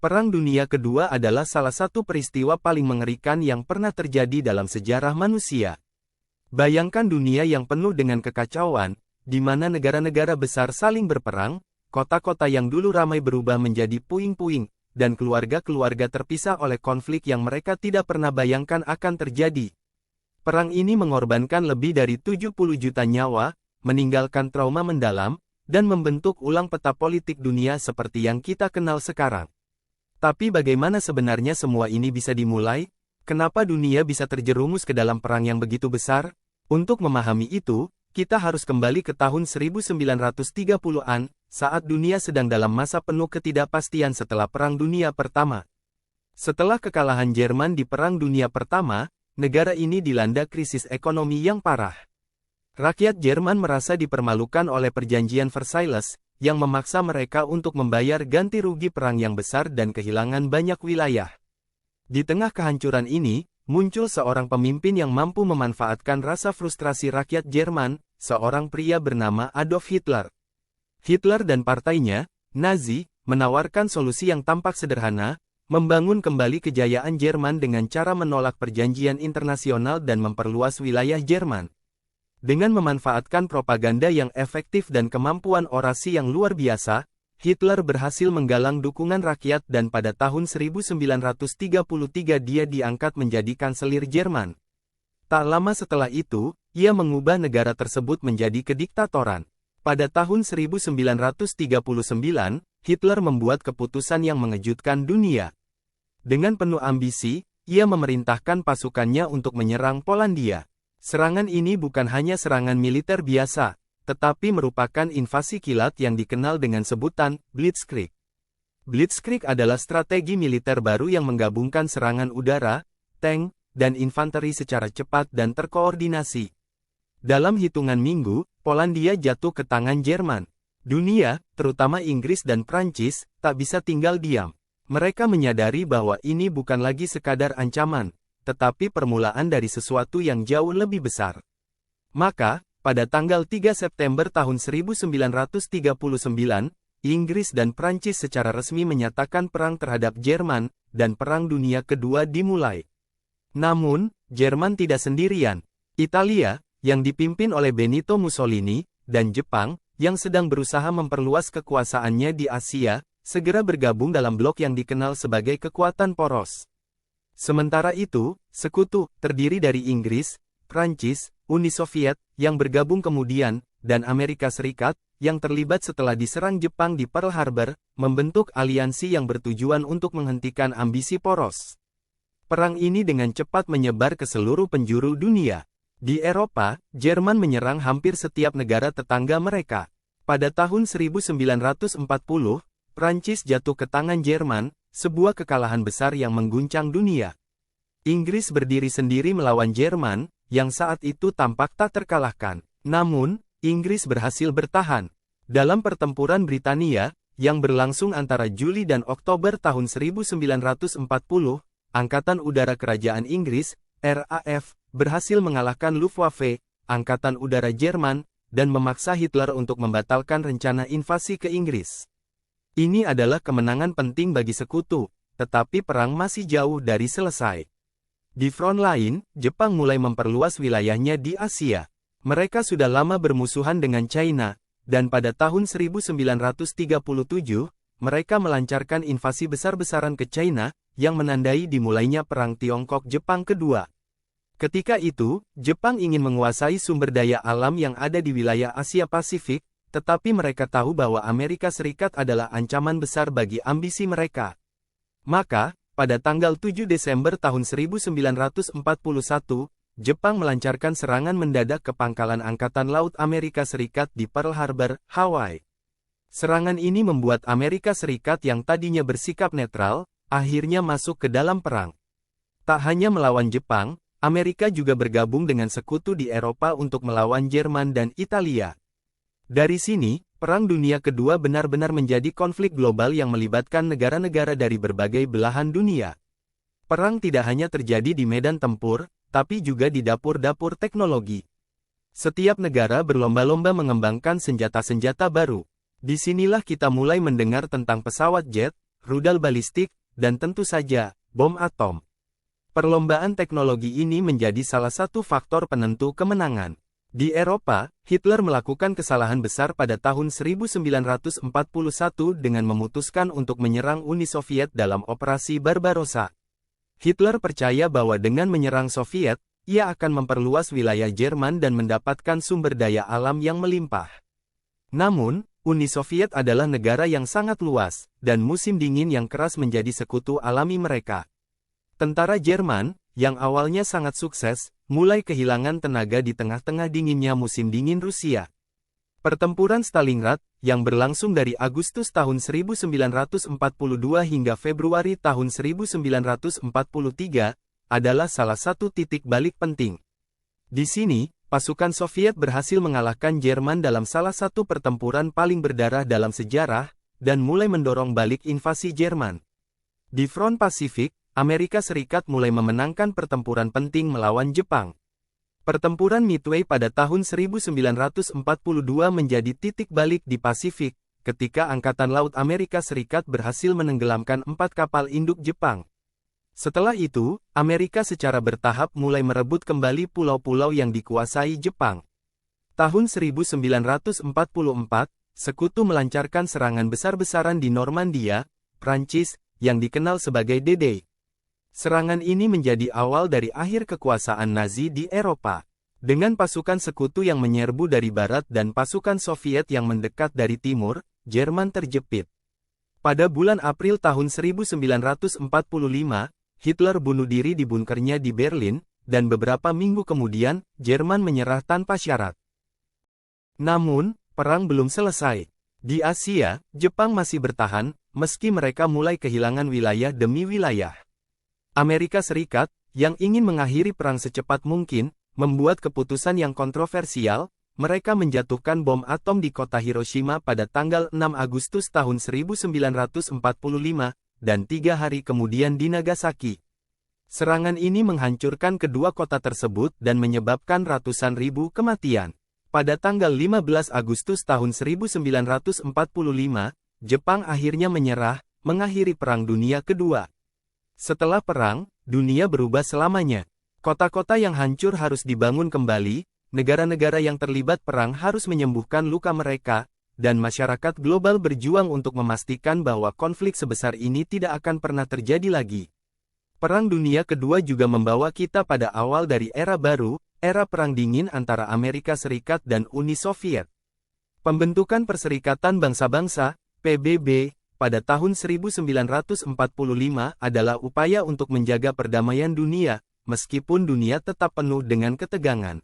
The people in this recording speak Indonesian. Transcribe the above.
Perang Dunia Kedua adalah salah satu peristiwa paling mengerikan yang pernah terjadi dalam sejarah manusia. Bayangkan dunia yang penuh dengan kekacauan, di mana negara-negara besar saling berperang, kota-kota yang dulu ramai berubah menjadi puing-puing, dan keluarga-keluarga terpisah oleh konflik yang mereka tidak pernah bayangkan akan terjadi. Perang ini mengorbankan lebih dari 70 juta nyawa, meninggalkan trauma mendalam, dan membentuk ulang peta politik dunia seperti yang kita kenal sekarang. Tapi bagaimana sebenarnya semua ini bisa dimulai? Kenapa dunia bisa terjerumus ke dalam perang yang begitu besar? Untuk memahami itu, kita harus kembali ke tahun 1930-an, saat dunia sedang dalam masa penuh ketidakpastian setelah Perang Dunia Pertama. Setelah kekalahan Jerman di Perang Dunia Pertama, negara ini dilanda krisis ekonomi yang parah. Rakyat Jerman merasa dipermalukan oleh Perjanjian Versailles, yang memaksa mereka untuk membayar ganti rugi perang yang besar dan kehilangan banyak wilayah. Di tengah kehancuran ini, muncul seorang pemimpin yang mampu memanfaatkan rasa frustrasi rakyat Jerman, seorang pria bernama Adolf Hitler. Hitler dan partainya, Nazi, menawarkan solusi yang tampak sederhana, membangun kembali kejayaan Jerman dengan cara menolak perjanjian internasional dan memperluas wilayah Jerman. Dengan memanfaatkan propaganda yang efektif dan kemampuan orasi yang luar biasa, Hitler berhasil menggalang dukungan rakyat dan pada tahun 1933 dia diangkat menjadi kanselir Jerman. Tak lama setelah itu, ia mengubah negara tersebut menjadi kediktatoran. Pada tahun 1939, Hitler membuat keputusan yang mengejutkan dunia. Dengan penuh ambisi, ia memerintahkan pasukannya untuk menyerang Polandia. Serangan ini bukan hanya serangan militer biasa, tetapi merupakan invasi kilat yang dikenal dengan sebutan Blitzkrieg. Blitzkrieg adalah strategi militer baru yang menggabungkan serangan udara, tank, dan infanteri secara cepat dan terkoordinasi. Dalam hitungan minggu, Polandia jatuh ke tangan Jerman. Dunia, terutama Inggris dan Prancis, tak bisa tinggal diam. Mereka menyadari bahwa ini bukan lagi sekadar ancaman, tetapi permulaan dari sesuatu yang jauh lebih besar. Maka, pada tanggal 3 September tahun 1939, Inggris dan Prancis secara resmi menyatakan perang terhadap Jerman, dan Perang Dunia Kedua dimulai. Namun, Jerman tidak sendirian. Italia, yang dipimpin oleh Benito Mussolini, dan Jepang, yang sedang berusaha memperluas kekuasaannya di Asia, segera bergabung dalam blok yang dikenal sebagai kekuatan poros. Sementara itu, sekutu, terdiri dari Inggris, Prancis, Uni Soviet, yang bergabung kemudian, dan Amerika Serikat, yang terlibat setelah diserang Jepang di Pearl Harbor, membentuk aliansi yang bertujuan untuk menghentikan ambisi poros. Perang ini dengan cepat menyebar ke seluruh penjuru dunia. Di Eropa, Jerman menyerang hampir setiap negara tetangga mereka. Pada tahun 1940, Prancis jatuh ke tangan Jerman, sebuah kekalahan besar yang mengguncang dunia. Inggris berdiri sendiri melawan Jerman, yang saat itu tampak tak terkalahkan. Namun, Inggris berhasil bertahan. Dalam pertempuran Britania, yang berlangsung antara Juli dan Oktober tahun 1940, Angkatan Udara Kerajaan Inggris, RAF, berhasil mengalahkan Luftwaffe, Angkatan Udara Jerman, dan memaksa Hitler untuk membatalkan rencana invasi ke Inggris. Ini adalah kemenangan penting bagi sekutu, tetapi perang masih jauh dari selesai. Di front lain, Jepang mulai memperluas wilayahnya di Asia. Mereka sudah lama bermusuhan dengan China, dan pada tahun 1937, mereka melancarkan invasi besar-besaran ke China, yang menandai dimulainya Perang Tiongkok-Jepang kedua. Ketika itu, Jepang ingin menguasai sumber daya alam yang ada di wilayah Asia Pasifik, tetapi mereka tahu bahwa Amerika Serikat adalah ancaman besar bagi ambisi mereka. Maka, pada tanggal 7 Desember tahun 1941, Jepang melancarkan serangan mendadak ke pangkalan Angkatan Laut Amerika Serikat di Pearl Harbor, Hawaii. Serangan ini membuat Amerika Serikat yang tadinya bersikap netral, akhirnya masuk ke dalam perang. Tak hanya melawan Jepang, Amerika juga bergabung dengan sekutu di Eropa untuk melawan Jerman dan Italia. Dari sini, Perang Dunia Kedua benar-benar menjadi konflik global yang melibatkan negara-negara dari berbagai belahan dunia. Perang tidak hanya terjadi di medan tempur, tapi juga di dapur-dapur teknologi. Setiap negara berlomba-lomba mengembangkan senjata-senjata baru. Disinilah kita mulai mendengar tentang pesawat jet, rudal balistik, dan tentu saja, bom atom. Perlombaan teknologi ini menjadi salah satu faktor penentu kemenangan. Di Eropa, Hitler melakukan kesalahan besar pada tahun 1941 dengan memutuskan untuk menyerang Uni Soviet dalam Operasi Barbarossa. Hitler percaya bahwa dengan menyerang Soviet, ia akan memperluas wilayah Jerman dan mendapatkan sumber daya alam yang melimpah. Namun, Uni Soviet adalah negara yang sangat luas, dan musim dingin yang keras menjadi sekutu alami mereka. Tentara Jerman, yang awalnya sangat sukses, mulai kehilangan tenaga di tengah-tengah dinginnya musim dingin Rusia. Pertempuran Stalingrad, yang berlangsung dari Agustus tahun 1942 hingga Februari tahun 1943, adalah salah satu titik balik penting. Di sini, pasukan Soviet berhasil mengalahkan Jerman dalam salah satu pertempuran paling berdarah dalam sejarah, dan mulai mendorong balik invasi Jerman. Di front Pasifik, Amerika Serikat mulai memenangkan pertempuran penting melawan Jepang. Pertempuran Midway pada tahun 1942 menjadi titik balik di Pasifik, ketika Angkatan Laut Amerika Serikat berhasil menenggelamkan 4 kapal induk Jepang. Setelah itu, Amerika secara bertahap mulai merebut kembali pulau-pulau yang dikuasai Jepang. Tahun 1944, Sekutu melancarkan serangan besar-besaran di Normandia, Prancis, yang dikenal sebagai D-Day. Serangan ini menjadi awal dari akhir kekuasaan Nazi di Eropa. Dengan pasukan sekutu yang menyerbu dari barat dan pasukan Soviet yang mendekat dari timur, Jerman terjepit. Pada bulan April tahun 1945, Hitler bunuh diri di bunkernya di Berlin, dan beberapa minggu kemudian, Jerman menyerah tanpa syarat. Namun, perang belum selesai. Di Asia, Jepang masih bertahan, meski mereka mulai kehilangan wilayah demi wilayah. Amerika Serikat, yang ingin mengakhiri perang secepat mungkin, membuat keputusan yang kontroversial. Mereka menjatuhkan bom atom di kota Hiroshima pada tanggal 6 Agustus tahun 1945, dan 3 hari kemudian di Nagasaki. Serangan ini menghancurkan kedua kota tersebut dan menyebabkan ratusan ribu kematian. Pada tanggal 15 Agustus tahun 1945, Jepang akhirnya menyerah, mengakhiri Perang Dunia Kedua. Setelah perang, dunia berubah selamanya. Kota-kota yang hancur harus dibangun kembali, negara-negara yang terlibat perang harus menyembuhkan luka mereka, dan masyarakat global berjuang untuk memastikan bahwa konflik sebesar ini tidak akan pernah terjadi lagi. Perang Dunia Kedua juga membawa kita pada awal dari era baru, era Perang Dingin antara Amerika Serikat dan Uni Soviet. Pembentukan Perserikatan Bangsa-Bangsa, PBB, pada tahun 1945 adalah upaya untuk menjaga perdamaian dunia, meskipun dunia tetap penuh dengan ketegangan.